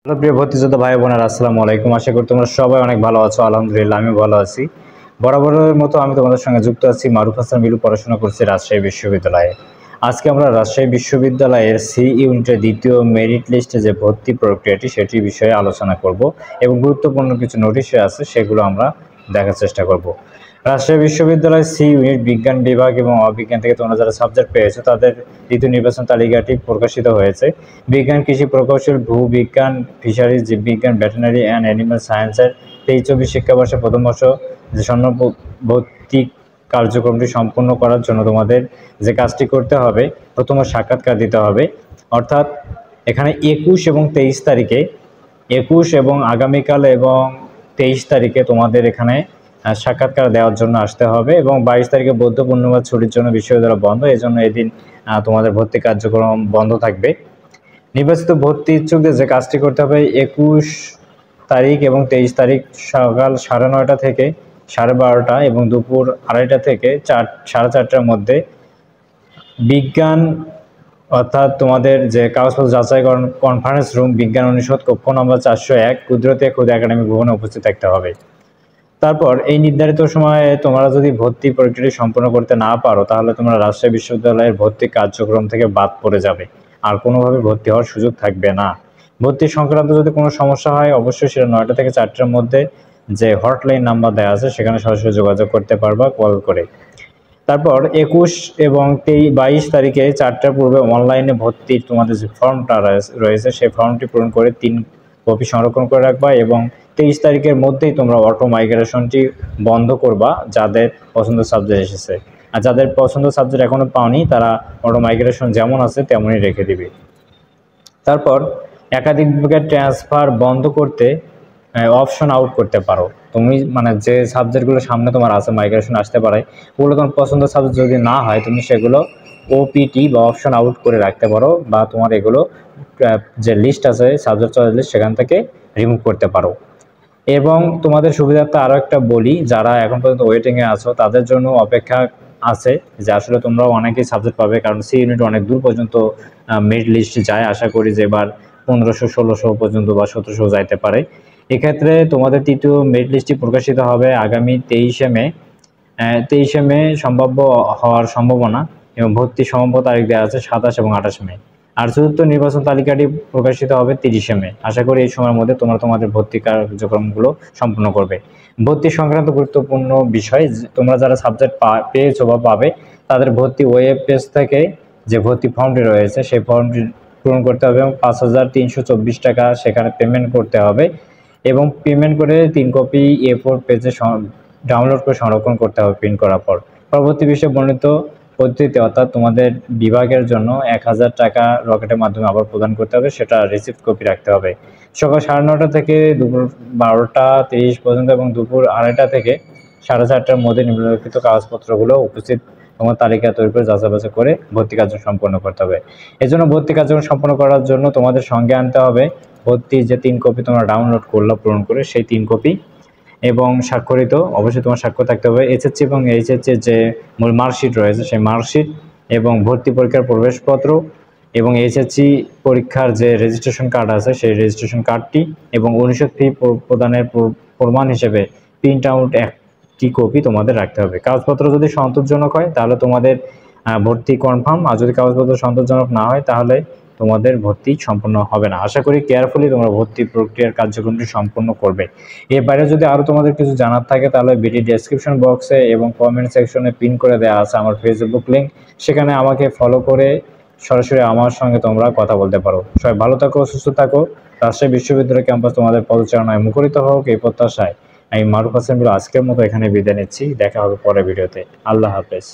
Hello প্রিয় ভর্তিযোদ্ধা ভাই বোনেরা, আসসালামু আলাইকুম। আশা করি তোমরা সবাই অনেক ভালো আছো। আলহামদুলিল্লাহ আমি ভালো আছি। বরাবরের মতো আমি তোমাদের সঙ্গে যুক্ত আছি। মারুফ হাসান মিলু পড়াশোনা করছি রাজশাহী বিশ্ববিদ্যালয়ে। আজকে আমরা রাজশাহী বিশ্ববিদ্যালয়ের সি ইউনিটের দ্বিতীয় মেরিট লিস্টে যে ভর্তি প্রক্রিয়াটি সেটি বিষয়ে আলোচনা করব এবং গুরুত্বপূর্ণ কিছু নোটিশ আছে সেগুলো আমরা দেখার চেষ্টা করব। রাজশাহী বিশ্ববিদ্যালয় সি ইউনিট বিজ্ঞান বিভাগ এবং অবিজ্ঞান থেকে তোমরা যারা সাবজেক্ট পেয়েছো তাদের দ্বিতীয় নির্বাচন তালিকাটি প্রকাশিত হয়েছে। বিজ্ঞান, কৃষি প্রকৌশল, ভূবিজ্ঞান, ফিশারিজ, জীববিজ্ঞান, ভেটেরিনারি অ্যান্ড অ্যানিমাল সায়েন্সের 23-24 শিক্ষাবর্ষে প্রথম বর্ষ যে ভর্তি কার্যক্রমটি সম্পূর্ণ করার জন্য তোমাদের যে কাজটি করতে হবে, প্রথমে সাক্ষাৎকার দিতে হবে। অর্থাৎ এখানে 21 এবং 23 তারিখে, 21 এবং আগামীকাল এবং 23 তারিখে তোমাদের এখানে সাক্ষাৎকার দেওয়ার জন্য আসতে হবে এবং 22 তারিখে বৌদ্ধ পূর্ণিমার ছুটির জন্য বিশ্ববিদ্যালয় বন্ধ, এই জন্য এদিন তোমাদের ভর্তি কার্যক্রম বন্ধ থাকবে। নির্বাচিত ভর্তি ইচ্ছুকদের যে কাজটি করতে হবে, 21 তারিখ এবং 23 তারিখ সকাল 9:30 থেকে 12:30 এবং দুপুর 2:30 থেকে 4:30টার মধ্যে বিজ্ঞান অর্থাৎ তোমাদের যে কাগজপত্র যাচাইকরণ কনফারেন্স রুম, বিজ্ঞান অনুষদ, কক্ষ নম্বর 401, কুদরতে খুদ একাডেমি ভবনে উপস্থিত থাকতে হবে। তারপর এই নির্ধারিত সময়ে তোমরা যদি ভর্তি প্রক্রিয়াটি সম্পন্ন করতে না পারো তাহলে তোমরা রাজশাহী বিশ্ববিদ্যালয়ের ভর্তি কার্যক্রম থেকে বাদ পড়ে যাবে, আর কোনোভাবে ভর্তি হওয়ার সুযোগ থাকবে না। ভর্তি সংক্রান্ত যদি কোনো সমস্যা হয় অবশ্যই সেটা 9টা থেকে 4টার মধ্যে যে হটলাইন নাম্বার দেওয়া আছে সেখানে সরাসরি যোগাযোগ করতে পারবা কল করে। তারপর 21 এবং 22 তারিখে 4টার পূর্বে অনলাইনে ভর্তির তোমাদের যে ফর্মটা রয়েছে সেই ফর্মটি পূরণ করে 3 কপি সংরক্ষণ করে রাখবা এবং 23 তারিখের মধ্যেই তোমরা অটো মাইগ্রেশনটি বন্ধ করবা যাদের পছন্দ সাবজেক্ট এসেছে। আর যাদের পছন্দ সাবজেক্ট এখনও পাওনি তারা অটো মাইগ্রেশন যেমন আছে তেমনই রেখে দিবে। তারপর একাধিক বিভাগের ট্রান্সফার বন্ধ করতে অপশন আউট করতে পারো। তুমি মানে যে সাবজেক্টগুলো সামনে তোমার আছে মাইগ্রেশন আসতে পারে, ওগুলো তোমার পছন্দ সাবজেক্ট যদি না হয় তুমি সেগুলো ওপিটি বা অপশন আউট করে রাখতে পারো, বা তোমার এগুলো যে লিস্ট আছে সাবজেক্ট চয়েস লিস্ট সেখান থেকে রিমুভ করতে পারো। এবং তোমাদের সুবিধার্থে আরও একটা বলি, যারা এখন পর্যন্ত ওয়েটিংয়ে আছো তাদের জন্য অপেক্ষা আছে যে আসলে তোমরাও অনেকেই সাবজেক্ট পাবে, কারণ সি ইউনিট অনেক দূর পর্যন্ত মেরিট লিস্ট যায়। আশা করি যে এবার 1500, 1600 পর্যন্ত বা 1700 যাইতে পারে। এক্ষেত্রে তোমাদের তৃতীয় মেরিট লিস্টটি প্রকাশিত হবে আগামী 23শে মে। 23শে মে সম্ভাব্য হওয়ার সম্ভাবনা এবং ভর্তি সম্ভাব্য তারিখ দেওয়া আছে 27 এবং 28 মে। আর চতুর্থ নির্বাচন তালিকাটি প্রকাশিত হবে 30শে মে। আশা করি এই সময়ের মধ্যে তোমরা তোমাদের ভর্তি কার্যক্রমগুলো সম্পূর্ণ করবে। ভর্তি সংক্রান্ত গুরুত্বপূর্ণ বিষয়, তোমরা যারা সাবজেক্ট পেয়েছো বা পাবে তাদের ভর্তি ওয়েব পেজ থেকে যে ভর্তি ফর্মটি রয়েছে সেই ফর্মটি পূরণ করতে হবে এবং 5,324 টাকা সেখানে পেমেন্ট করতে হবে এবং পেমেন্ট করে 3 কপি A4 পেজে ডাউনলোড করে সংরক্ষণ করতে হবে প্রিন্ট করার পর। পরবর্তী বিষয়ে বর্ণিত পদ্ধতিতে অর্থাৎ তোমাদের বিভাগের জন্য 1000 টাকা রকেটের মাধ্যমে আবার প্রদান করতে হবে, সেটা রিসিপ্ট কপি রাখতে হবে। সকাল 9:30 থেকে দুপুর 12:30 পর্যন্ত এবং দুপুর 2:30 থেকে 4:30টার মধ্যে নিম্নলিখিত কাগজপত্রগুলো উপস্থিত তোমার তালিকা তৈরি করে যাচাই করে ভর্তি কার্যক্রম সম্পন্ন করতে হবে। এজন্য ভর্তি কার্যক্রম সম্পন্ন করার জন্য তোমাদের সঙ্গে আনতে হবে ভর্তির যে 3 কপি তোমরা ডাউনলোড করলো পূরণ করে সেই 3 কপি এবং স্বাক্ষরিত, অবশ্যই তোমার স্বাক্ষর থাকতে হবে। এসএসসি এবং এইচএসসি যে মূল মার্কশিট রয়েছে সেই মার্কশিট এবং ভর্তি পরীক্ষার প্রবেশপত্র এবং এইচএসসি পরীক্ষার যে রেজিস্ট্রেশন কার্ড আছে সেই রেজিস্ট্রেশন কার্ডটি এবং অনুষদ ফি প্রদানের প্রমাণ হিসেবে প্রিন্ট আউট একটি কপি তোমাদের রাখতে হবে। কাগজপত্র যদি সন্তোষজনক হয় তাহলে তোমাদের ভর্তি কনফার্ম, আর যদি কাগজপত্র সন্তোষজনক না হয় তাহলে তোমাদের ভর্তি সম্পূর্ণ হবে না। আশা করি কেয়ারফুলি তোমরা ভর্তি প্রক্রিয়ার কার্যক্রমটি সম্পূর্ণ করবে। এর বাইরে যদি আরও তোমাদের কিছু জানার থাকে তাহলে ভিডিও ডেসক্রিপশন বক্সে এবং কমেন্ট সেকশনে পিন করে দেওয়া আছে আমার ফেসবুক লিঙ্ক, সেখানে আমাকে ফলো করে সরাসরি আমার সঙ্গে তোমরা কথা বলতে পারো। সবাই ভালো থাকো, সুস্থ থাকো। রাজশাহী বিশ্ববিদ্যালয় ক্যাম্পাস তোমাদের পদচারণায় মুখরিত হোক এই প্রত্যাশায় আমি মারুফ হাসান মিলু আজকের মতো এখানে বিদায় নিচ্ছি। দেখা হবে পরের ভিডিওতে। আল্লাহ হাফেজ।